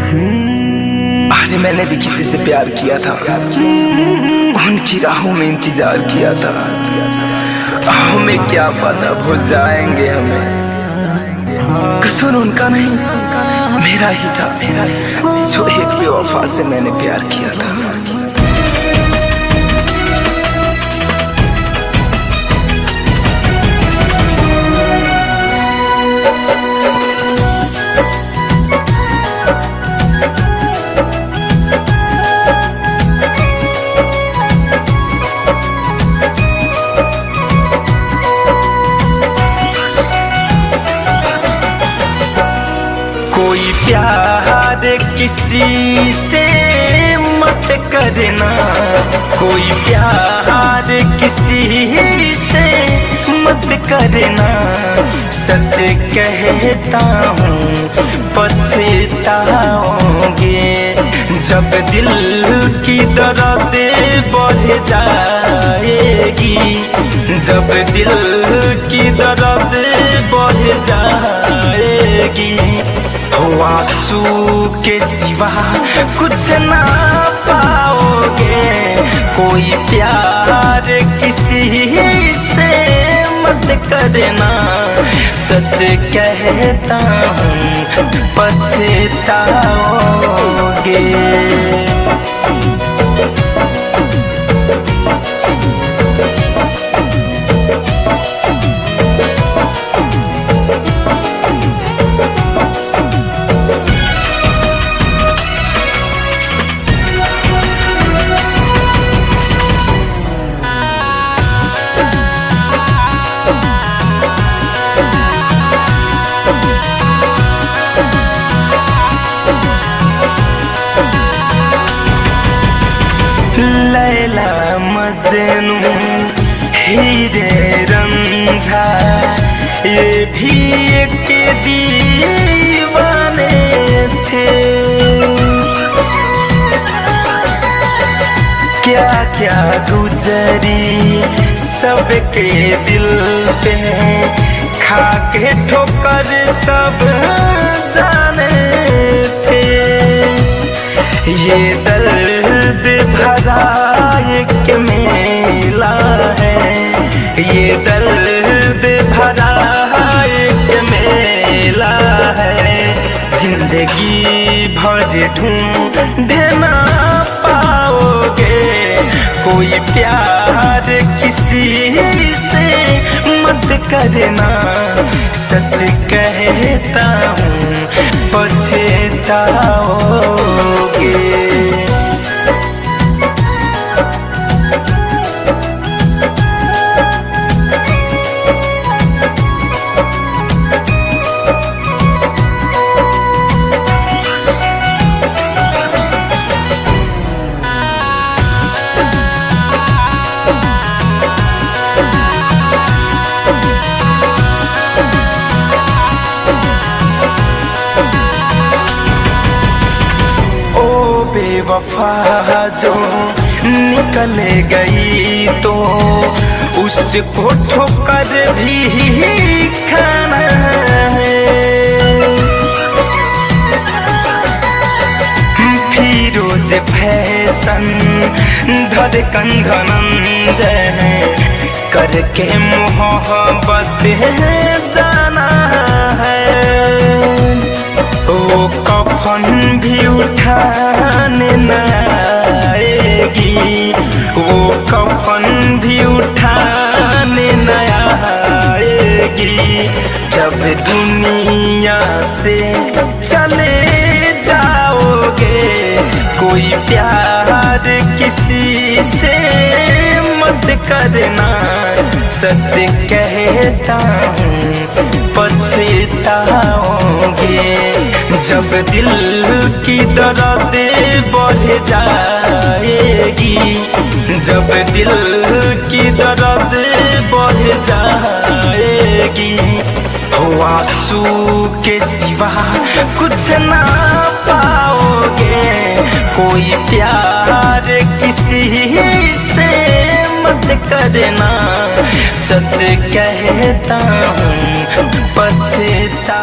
अरे मैंने भी किसी से प्यार किया था, उनकी राहों में इंतजार किया था। हमें क्या पता भूल जाएंगे हमें। कसूर उनका नहीं मेरा ही था, जो एक बेवफा से मैंने प्यार किया था। कोई प्यार किसी से मत करना, कोई प्यार किसी से मत करना। सच कहता हूँ पछताओगे, जब दिल की दर्द बढ़ जाएगी, जब दिल की दर्द बढ़ जाएगी। हो आंसू के सिवा कुछ ना पाओगे, कोई प्यार किसी से मत करना। सच कहता हूँ पछताओगे। लैला मजनू हीरे रंझा, ये भी एक दीवाने थे। क्या क्या गुजरी सबके दिल पे, खा के ठोकर सब जाने थे। ये दर्द भरा एक मेला है, ये दर्द भरा एक मेला है। जिंदगी भर ढूंढना पाओगे, कोई प्यार किसी से मत करना। सच कहता हूँ पछताओगे। बेवफा जो निकल गई तो उसको ठोकर भी खाना है। फिरोज फैशन धड़कन धनंजय करके मोहब्बत जाना है। वो कफन भी उठाने न आएगी, वो कफन भी उठाने न आएगी। जब दुनिया से चले जाओगे, कोई प्यार किसी से मत करना। सच कहता हूँ पछताओगे, जब दिल की दर्द बढ़ जाएगी, जब दिल की दर्द बढ़ जाएगी। हो आंसू के सिवा कुछ ना पाओगे, कोई प्यार किसी से मत करना। सच कहता हूँ पछता